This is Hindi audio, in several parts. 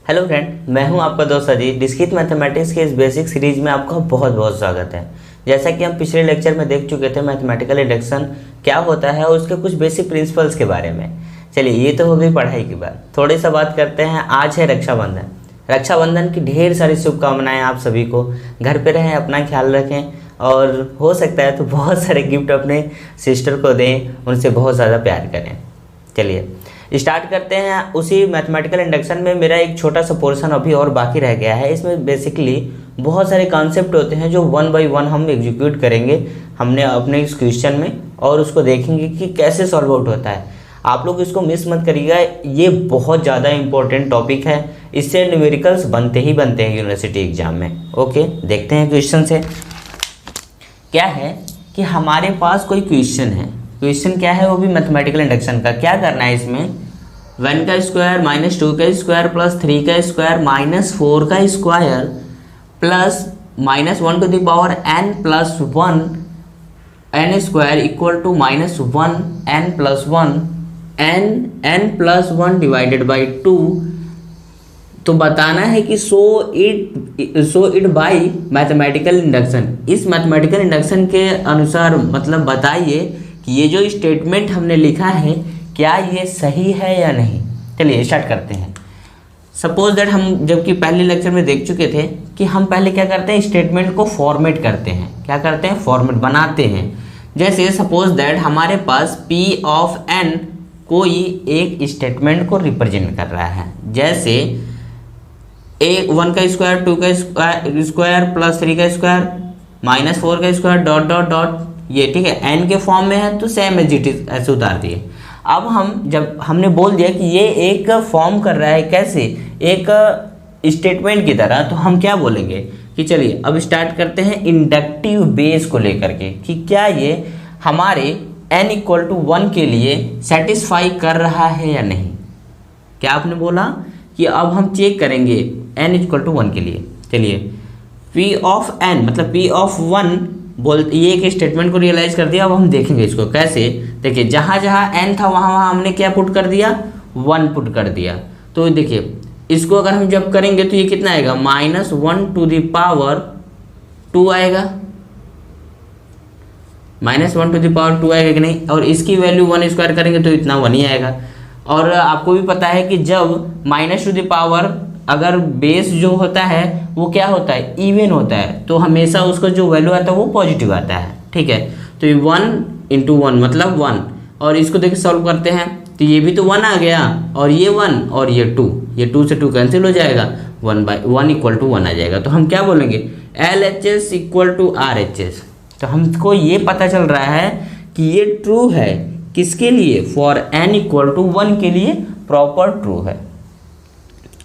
हेलो फ्रेंड, मैं हूं आपका दोस्त अजीत। डिस्क्रीट मैथमेटिक्स के इस बेसिक सीरीज में आपका बहुत बहुत स्वागत है। जैसा कि हम पिछले लेक्चर में देख चुके थे मैथमेटिकल इंडक्शन क्या होता है और उसके कुछ बेसिक प्रिंसिपल्स के बारे में। चलिए, ये तो हो गई पढ़ाई की बात। थोड़ी सा बात करते हैं। आज है रक्षाबंधन। रक्षाबंधन की ढेर सारी शुभकामनाएं आप सभी को। घर पे रहें, अपना ख्याल रखें और हो सकता है तो बहुत सारे गिफ्ट अपने सिस्टर को दें, उनसे बहुत ज़्यादा प्यार करें। चलिए स्टार्ट करते हैं। उसी मैथमेटिकल इंडक्शन में मेरा एक छोटा सा पोर्शन अभी और बाकी रह गया है। इसमें बेसिकली बहुत सारे कॉन्सेप्ट होते हैं जो वन बाय वन हम एग्जीक्यूट करेंगे हमने अपने इस क्वेश्चन में, और उसको देखेंगे कि कैसे सॉल्व आउट होता है। आप लोग इसको मिस मत करिएगा, ये बहुत ज़्यादा इंपॉर्टेंट टॉपिक है। इससे न्यूमेरिकल्स बनते ही बनते हैं यूनिवर्सिटी एग्जाम में। ओके, देखते हैं क्वेश्चन से। क्या है कि हमारे पास कोई क्वेश्चन है। क्वेश्चन क्या है? वो भी मैथमेटिकल इंडक्शन का। क्या करना है इसमें? 1 का स्क्वायर माइनस 2 का स्क्वायर प्लस 3 का स्क्वायर माइनस 4 का square plus minus 1 to the power n plus 1 n square equal to minus 1 n plus 1 n plus 1 divided by 2। तो बताना है कि so it by mathematical induction. इस मैथमेटिकल इंडक्शन के अनुसार मतलब बताइए कि ये जो स्टेटमेंट हमने लिखा है क्या ये सही है या नहीं। चलिए स्टार्ट करते हैं। सपोज दैट हम जबकि पहले लेक्चर में देख चुके थे कि हम पहले क्या करते हैं, स्टेटमेंट को फॉर्मेट करते हैं। क्या करते हैं? फॉर्मेट बनाते हैं। जैसे सपोज दैट हमारे पास P ऑफ n कोई एक स्टेटमेंट को रिप्रेजेंट कर रहा है। जैसे 1 का स्क्वायर 2 का स्क्वायर प्लस 3 का स्क्वायर माइनस 4 का स्क्वायर डॉट डॉट डॉट, ये ठीक है n के फॉर्म में है तो सेम एज इट इज ऐसे उतार दिए। अब जब हमने बोल दिया कि ये एक फॉर्म कर रहा है कैसे, एक स्टेटमेंट की तरह, तो हम क्या बोलेंगे कि चलिए अब स्टार्ट करते हैं इंडक्टिव बेस को लेकर के कि क्या ये हमारे n इक्वल टू 1 के लिए सेटिस्फाई कर रहा है या नहीं। क्या आपने बोला कि अब हम चेक करेंगे n इक्वल टू 1 के लिए। चलिए P ऑफ n मतलब P ऑफ 1 ये एक स्टेटमेंट को रियलाइज कर दिया। अब हम देखेंगे इसको कैसे। देखिए जहाँ जहाँ n था वहाँ हमने क्या पुट कर दिया, 1 पुट कर दिया। तो देखिए इसको अगर हम जब करेंगे तो ये कितना आएगा, माइनस 1 टू द पावर 2 आएगा। माइनस 1 टू द पावर 2 आएगा कि नहीं। और इसकी वैल्यू 1 स्क्वायर करेंगे तो इतना 1 ही आएगा। और आपको भी पता है कि जब माइनस टू द पावर अगर बेस जो होता है वो क्या होता है, इवन होता है, तो हमेशा उसका जो वैल्यू आता है वो पॉजिटिव आता है। ठीक है, तो ये 1 इंटू 1 मतलब 1। और इसको देखिए सॉल्व करते हैं तो ये भी तो 1 आ गया और ये 1 और ये 2, ये 2 से 2 कैंसिल हो जाएगा, 1 इक्वल टू 1 आ जाएगा। तो हम क्या बोलेंगे, LHS इक्वल टू RHS। तो हमको ये पता चल रहा है कि ये ट्रू है। किसके लिए? फॉर n इक्वल टू 1 के लिए प्रॉपर ट्रू है।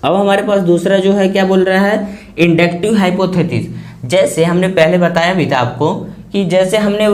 अब हमारे पास दूसरा जो है क्या बोल रहा है, इंडक्टिव हाइपोथेसिस। जैसे हमने पहले बताया भी था आपको कि जैसे हमने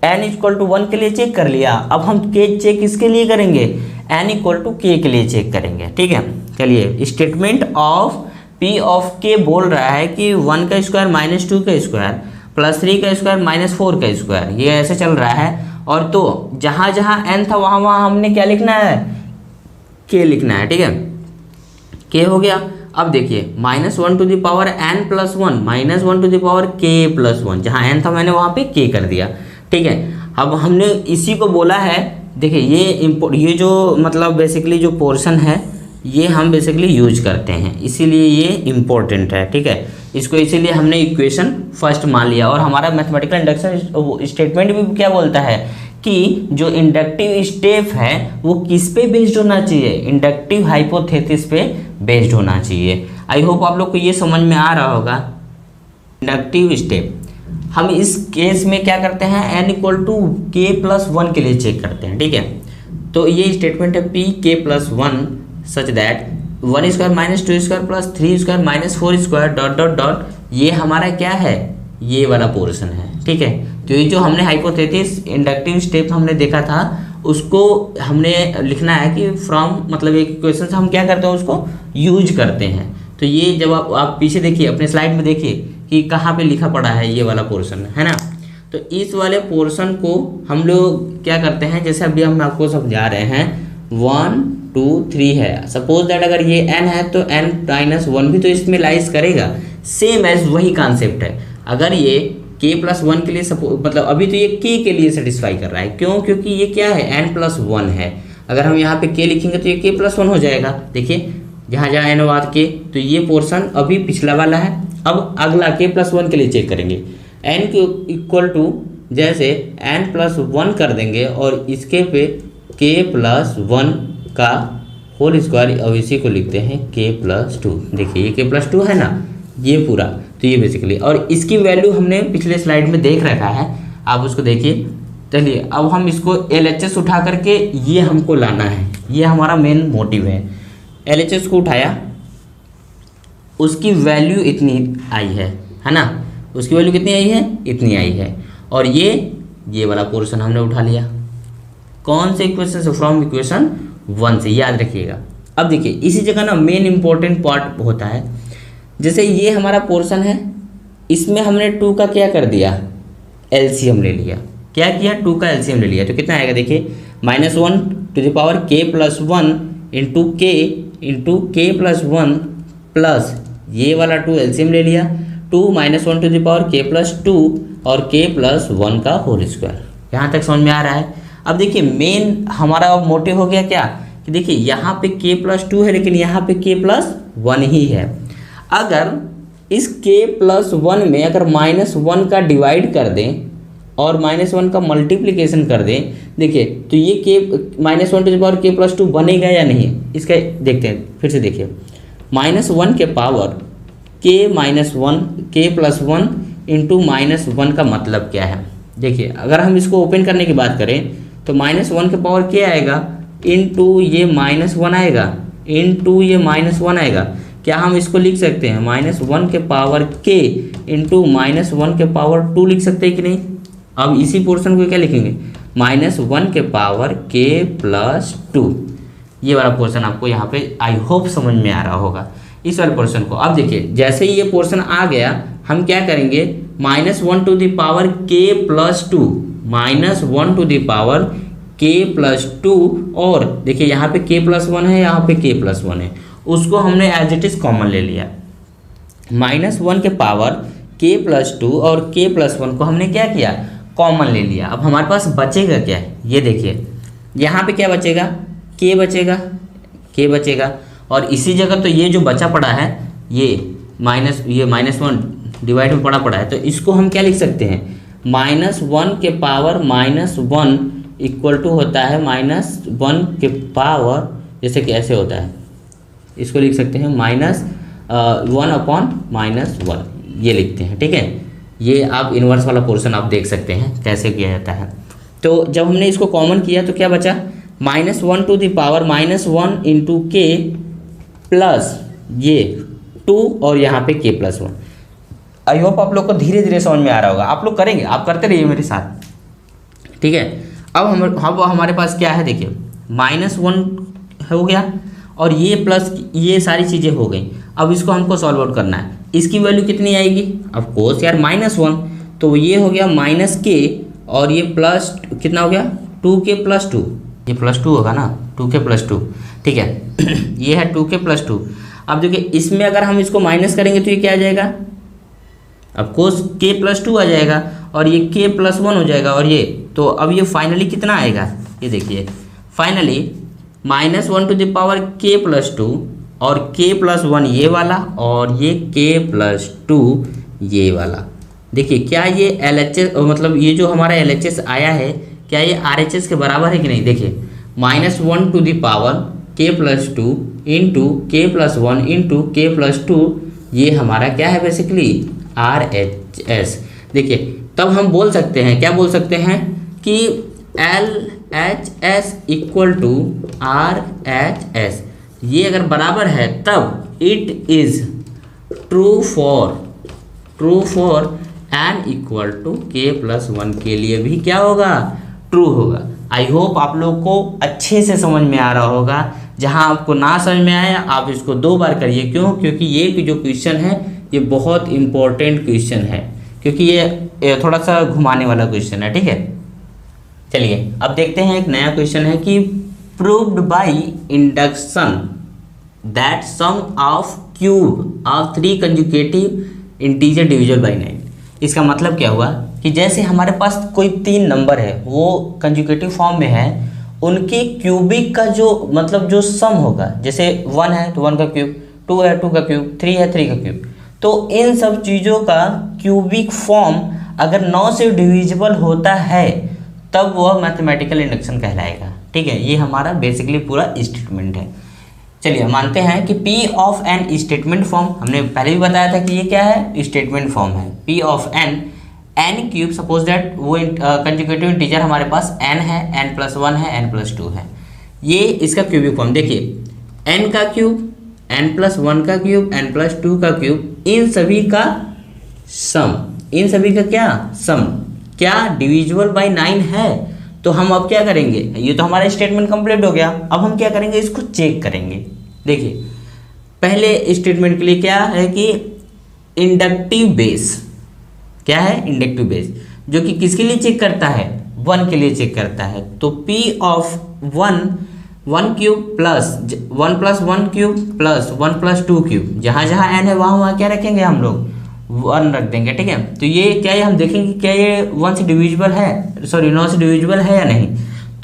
n इक्वल टू 1 के लिए चेक कर लिया, अब हम k चेक किसके लिए करेंगे, n इक्वल टू k के लिए चेक करेंगे। ठीक है, चलिए statement of P of k बोल रहा है कि 1 का स्क्वायर माइनस 2 का स्क्वायर प्लस 3 का स्क्वायर माइनस 4 का स्क्वायर, ये ऐसे चल रहा है। और तो जहाँ जहाँ n था वहाँ हमने क्या लिखना है, k लिखना है। ठीक है, k हो गया। अब देखिए minus 1 to the power n plus 1 minus 1 to the power k plus 1, जहाँ n था मैंने वहाँ पे k कर दिया। ठीक है, अब हमने इसी को बोला है। देखिए ये जो मतलब बेसिकली जो पोर्शन है ये हम बेसिकली यूज करते हैं, इसीलिए ये इम्पोर्टेंट है। ठीक है, इसको इसीलिए हमने इक्वेशन फर्स्ट मान लिया। और हमारा मैथमेटिकल इंडक्शन स्टेटमेंट भी क्या बोलता है कि जो इंडक्टिव स्टेप है वो किस पे बेस्ड होना चाहिए, इंडक्टिव हाइपोथेसिस पे बेस्ड होना चाहिए। आई होप आप लोग को ये समझ में आ रहा होगा। इंडक्टिव स्टेप हम इस केस में क्या करते हैं, n equal to k plus 1 के लिए चेक करते हैं। ठीक है, तो ये स्टेटमेंट है P k plus 1 such that 1 square minus 2 square plus 3 square minus 4 square dot dot dot, ये हमारा क्या है, ये वाला पोर्शन है। ठीक है, तो ये जो हमने हाइपोथेसिस इंडक्टिव स्टेप हमने देखा था उसको हमने लिखना है कि फ्रॉम मतलब एक क्वेश्चन से हम क्या करते हैं उसको यूज करते हैं। तो ये जब आप पीछे देखिए अपने स्लाइड में देखिए कि कहाँ पे लिखा पड़ा है ये वाला पोर्शन है ना। तो इस वाले पोर्शन को हम लोग क्या करते हैं, जैसे अभी हम आपको समझा रहे हैं 1 2 3 है। सपोज दैट अगर ये n है तो n माइनस 1 भी तो इसमें लाइज करेगा। सेम एज वही कॉन्सेप्ट है। अगर ये k प्लस 1 के लिए मतलब अभी तो ये k के लिए सेटिस्फाई कर रहा है, क्यों? क्योंकि ये क्या है, n प्लस 1 है। अगर हम यहाँ पे k लिखेंगे तो ये k प्लस 1 हो जाएगा। देखिए जहाँ जहाँ n बाद k, तो ये पोर्शन अभी पिछला वाला है। अब अगला k प्लस 1 के लिए चेक करेंगे। n के इक्वल टू जैसे n प्लस 1 कर देंगे और इसके पे k प्लस 1 का होल स्क्वायर, अब इसी को लिखते हैं k प्लस 2। देखिए ये k प्लस 2 है ना, ये पूरा, तो ये बेसिकली, और इसकी वैल्यू हमने पिछले स्लाइड में देख रखा है, आप उसको देखिए। चलिए अब हम इसको LHS उठा करके ये हमको लाना है, ये हमारा मेन मोटिव है। LHS को उठाया, उसकी वैल्यू इतनी आई है ना, उसकी वैल्यू कितनी आई है, इतनी आई है। और ये वाला पोर्शन हमने उठा लिया। कौन से इक्वेशन से, फ्रॉम इक्वेशन 1 से, याद रखिएगा। अब देखिए इसी जगह ना मेन इंपॉर्टेंट पार्ट होता है। जैसे ये हमारा पोर्शन है, इसमें हमने 2 का क्या कर दिया, एलसीएम ले लिया। क्या किया, 2 का एलसीएम ले लिया, तो कितना आएगा देखिए, -1 to the power k plus 1 into k plus 1 plus ये वाला 2 एलसीएम ले लिया, 2 -1 to the power k plus 2 और k प्लस 1 का होल स्क्वायर। यहाँ तक समझ में आ रहा है। अब देखिए मेन हमारा मोटिव हो गया क्या, कि देखिए यहाँ पे k प्लस 2 है लेकिन यहाँ पे k प्लस 1 ही है। अगर इस k प्लस 1 में अगर -1 का डिवाइड कर दें और -1 का मल्टीप्लिकेशन कर दें, देखिए तो ये k -1 to the power k plus 2 बनेगा या नहीं, इसका देखते हैं फिर से। देखिए -1 के पावर k प्लस 1 इंटू -1 का मतलब क्या है। देखिए अगर हम इसको ओपन करने की बात करें तो -1 के पावर k आएगा इंटू ये -1 आएगा इंटू ये -1 आएगा। क्या हम इसको लिख सकते हैं -1 के पावर k इंटू -1 के पावर 2 लिख सकते हैं कि नहीं। अब इसी पोर्शन को क्या लिखेंगे, -1 के पावर k प्लस 2। ये वाला पोर्शन आपको यहाँ पे आई होप समझ में आ रहा होगा, इस वाले पोर्शन को। अब देखिए जैसे ही ये पोर्शन आ गया, हम क्या करेंगे, -1 to the power k plus 2, -1 to the power k plus 2, और देखिए यहाँ पे k प्लस 1 है, यहाँ पे k प्लस 1 है, उसको हमने एज इट इज़ कॉमन ले लिया। -1 के पावर k प्लस 2 और k प्लस 1 को हमने क्या किया, कॉमन ले लिया। अब हमारे पास बचेगा क्या है, ये देखिए यहाँ पे क्या बचेगा, k बचेगा, और इसी जगह तो ये जो बचा पड़ा है, ये -1 डिवाइड में पड़ा है, तो इसको हम क्या लिख सकते हैं, -1 के पावर -1 इक्वल टू होता है -1 के पावर, जैसे कि ऐसे होता है, इसको लिख सकते हैं -1 अपॉन -1, ये लिखते हैं, ठीक है। ये आप इन्वर्स वाला पोर्शन आप देख सकते हैं कैसे किया जाता है। तो जब हमने इसको कॉमन किया तो क्या बचा, -1 to the power -1 into k plus ये 2 और यहाँ पे k प्लस 1। आई होप आप लोग को धीरे धीरे समझ में आ रहा होगा, आप लोग करेंगे, आप करते रहिए मेरे साथ, ठीक है। अब हमारे पास क्या है, देखिए -1 हो गया और ये प्लस ये सारी चीज़ें हो गई। अब इसको हमको सॉल्व आउट करना है, इसकी वैल्यू कितनी आएगी, ऑफ कोर्स यार -1, तो ये हो गया -k और ये प्लस कितना हो गया 2k प्लस 2, ये प्लस 2 होगा ना, 2k प्लस 2, ठीक है। ये है 2k प्लस 2। अब देखिए इसमें अगर हम इसको माइनस करेंगे तो ये क्या आ जाएगा, ऑफ कोर्स k प्लस 2 आ जाएगा और ये k प्लस 1 हो जाएगा, और ये तो अब ये फाइनली कितना आएगा, ये देखिए finally -1 to the power k plus 2 और k प्लस 1 ये वाला और ये k प्लस 2 ये वाला। देखिए क्या ये LHS मतलब ये जो हमारा LHS आया है क्या ये RHS के बराबर है कि नहीं। देखिए -1 to the power k plus 2 into k plus 1 into k plus 2, ये हमारा क्या है बेसिकली RHS। देखिए तब हम बोल सकते हैं, क्या बोल सकते हैं कि LHS इक्वल टू RHS, ये अगर बराबर है तब it is true for n equal to k plus 1 के लिए भी क्या होगा, ट्रू होगा। आई होप आप लोग को अच्छे से समझ में आ रहा होगा। जहां आपको ना समझ में आया आप इसको 2 बार करिए, क्यों, क्योंकि ये जो क्वेश्चन है ये बहुत इंपॉर्टेंट क्वेश्चन है, क्योंकि ये थोड़ा सा घुमाने वाला क्वेश्चन है, ठीक है। चलिए अब देखते हैं एक नया क्वेश्चन है कि proved by induction that sum of cube of 3 consecutive integer divisible by 9। इसका मतलब क्या हुआ कि जैसे हमारे पास कोई 3 नंबर है वो कंजुगेटिव फॉर्म में है, उनके क्यूबिक का जो मतलब जो सम होगा, जैसे 1 है तो 1 का क्यूब, 2 है 2 का क्यूब, 3 है 3 का क्यूब, तो इन सब चीज़ों का क्यूबिक फॉर्म अगर 9 से डिविजिबल होता है तब वह मैथमेटिकल इंडक्शन कहलाएगा। ठीक है, ये हमारा बेसिकली पूरा स्टेटमेंट है। चलिए मानते हैं कि P of n statement form, हमने पहले भी बताया था कि ये क्या है, स्टेटमेंट फॉर्म है। P of n cube, suppose that वो कंजुगेटिव इंटीजर हमारे पास n है, n+1 है, n+2 है, ये इसका क्यूबिक फॉर्म देखिए, n का क्यूब, n+1 का क्यूब, n+2 का क्यूब, इन सभी का सम, इन सभी का क्या सम, क्या डिविजिबल बाय 9 है। तो हम अब क्या करेंगे, ये तो हमारा स्टेटमेंट कंप्लीट हो गया, अब हम क्या करेंगे, इसको चेक करेंगे। देखिए पहले स्टेटमेंट के लिए क्या है कि इंडक्टिव बेस, क्या है इंडक्टिव बेस, जो कि किसके लिए चेक करता है, 1 के लिए चेक करता है। तो P of 1 cube plus 1+1 cube plus 1+2 cube, जहाँ जहाँ n है वहाँ क्या रखेंगे हम लोग, 1 रख देंगे। ठीक है, तो ये क्या है, हम देखेंगे क्या ये 1 से डिविजिबल है, सॉरी 9 से डिविजिबल है या नहीं।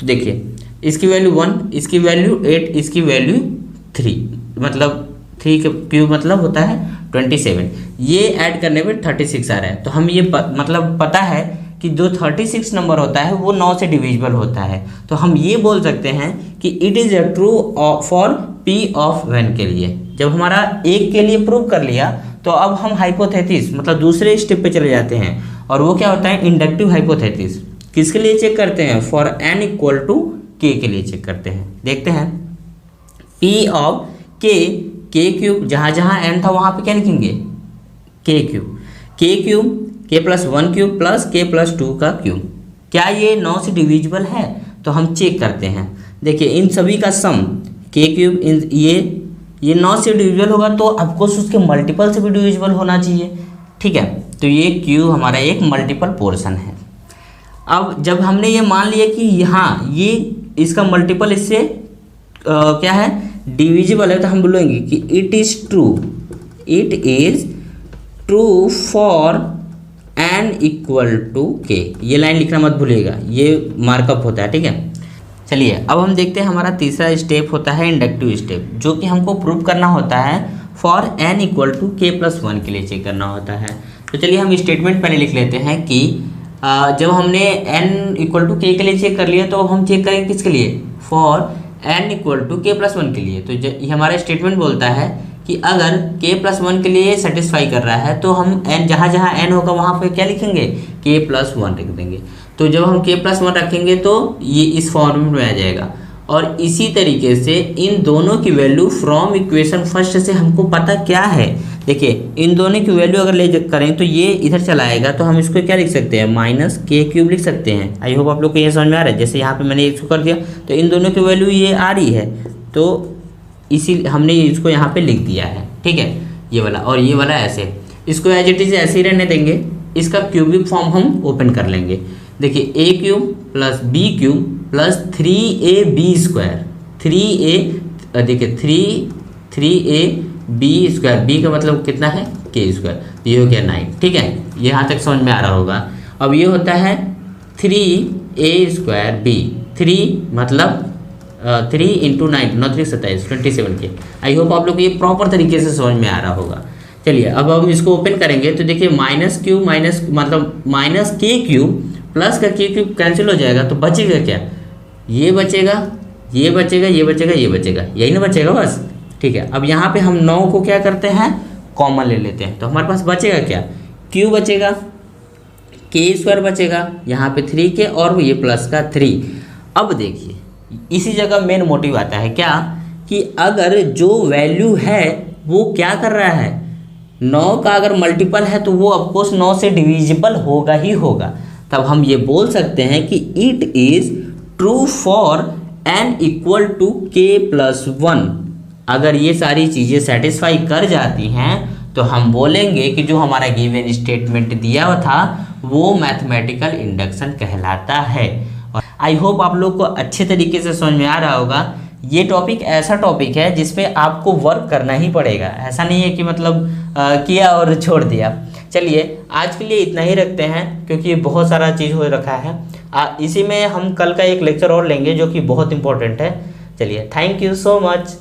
तो देखिए इसकी वैल्यू 1, इसकी वैल्यू 8, इसकी वैल्यू 3, मतलब 3 का क्यूब मतलब होता है 27, ये ऐड करने पे 36 आ रहा है। तो हम ये मतलब पता है कि जो 36 नंबर होता है वो 9 से डिविजिबल होता है, तो हम ये बोल सकते हैं कि it is a true for P of 1 के लिए। जब हमारा एक के लिए प्रूव कर लिया तो अब हम हाइपोथेसिस मतलब दूसरे स्टेप पे चले जाते हैं, और वो क्या होता है, इंडक्टिव हाइपोथेसिस। किसके लिए चेक करते हैं, for n equal to k के लिए चेक करते हैं। देखते हैं P ऑफ k क्यूब, जहाँ जहाँ n था वहाँ पे क्या लिखेंगे, k cube, k+1 cube plus k+2 का क्यूब, क्या ये 9 से डिविजिबल है। तो हम चेक करते हैं, देखिए इन सभी का सम k क्यूब, ये 9 से डिविजिबल होगा तो ऑफकोर्स उसके मल्टीपल से भी डिविजिबल होना चाहिए। ठीक है, तो ये क्यू हमारा एक मल्टीपल पोर्शन है। अब जब हमने ये मान लिया कि यहाँ ये इसका मल्टीपल इससे क्या है, डिविजिबल है, तो हम बोलेंगे कि it is true for n equal to k। ये लाइन लिखना मत भूलिएगा, ये मार्कअप होता है। ठीक है, चलिए अब हम देखते हैं हमारा तीसरा स्टेप होता है इंडक्टिव स्टेप, जो कि हमको प्रूव करना होता है for n equal to k+1 के लिए चेक करना होता है। तो चलिए हम स्टेटमेंट पहले लिख लेते हैं कि जब हमने n इक्वल टू k के लिए चेक कर लिया तो हम चेक करेंगे किसके लिए, for n equal to k+1 के लिए। तो ये हमारा स्टेटमेंट बोलता है कि अगर k+1 के लिए सेटिस्फाई कर रहा है तो हम n जहाँ जहाँ n होगा वहाँ पे क्या लिखेंगे, k+1 लिख देंगे। तो जब हम k+1 रखेंगे तो ये इस फॉर्मेट में आ जाएगा। और इसी तरीके से इन दोनों की वैल्यू फ्रॉम इक्वेशन फर्स्ट से हमको पता क्या है, देखिए इन दोनों की वैल्यू अगर ले करें तो ये इधर चला आएगा, तो हम इसको क्या लिख सकते हैं, -k³ लिख सकते हैं। आई होप आप लोग को ये समझ में आ रहा है। जैसे यहाँ पे मैंने इसको कर दिया तो इन दोनों की वैल्यू ये आ रही है, तो इसी हमने इसको यहाँ पे लिख दिया है। ठीक है, ये वाला और ये वाला ऐसे, इसको एज इट इज ऐसे ही रहने देंगे। इसका क्यूबिक फॉर्म हम ओपन कर लेंगे। देखिए a³ plus b³ plus 3ab², 3a देखिए 3ab², b का मतलब कितना है k², ये हो गया 9। ठीक है, ये यहाँ तक समझ में आ रहा होगा। अब ये होता है 3a²b, 3 मतलब 3 × 9, 9 3 27, 27 के। आई होप आप लोग को ये प्रॉपर तरीके से समझ में आ रहा होगा। चलिए अब हम इसको ओपन करेंगे तो देखिए -q मतलब -k³ प्लस का k³ कैंसिल हो जाएगा, तो बचेगा क्या, ये बचेगा, ये बचेगा, ये बचेगा, ये बचेगा, यही ना बचेगा बस। ठीक है, अब यहाँ पे हम 9 को क्या करते हैं, कॉमन ले लेते हैं, तो हमारे पास बचेगा क्या, q बचेगा, k² बचेगा, यहाँ पे 3k और ये प्लस का 3। अब देखिए इसी जगह मेन मोटिव आता है क्या, कि अगर जो वैल्यू है वो क्या कर रहा है, 9 का अगर मल्टीपल है तो वो ऑफकोर्स 9 से डिविजिबल होगा ही होगा। तब हम ये बोल सकते हैं कि it is true for n equal to k+1। अगर ये सारी चीज़ें सेटिस्फाई कर जाती हैं तो हम बोलेंगे कि जो हमारा गिवन स्टेटमेंट दिया हुआ था वो मैथमेटिकल इंडक्शन कहलाता है। और आई होप आप लोग को अच्छे तरीके से समझ में आ रहा होगा। ये टॉपिक ऐसा टॉपिक है जिसपे आपको वर्क करना ही पड़ेगा, ऐसा नहीं है कि मतलब किया और छोड़ दिया। चलिए आज के लिए इतना ही रखते हैं क्योंकि बहुत सारा चीज़ हो रखा है। इसी में हम कल का एक लेक्चर और लेंगे जो कि बहुत इंपॉर्टेंट है। चलिए, थैंक यू सो मच।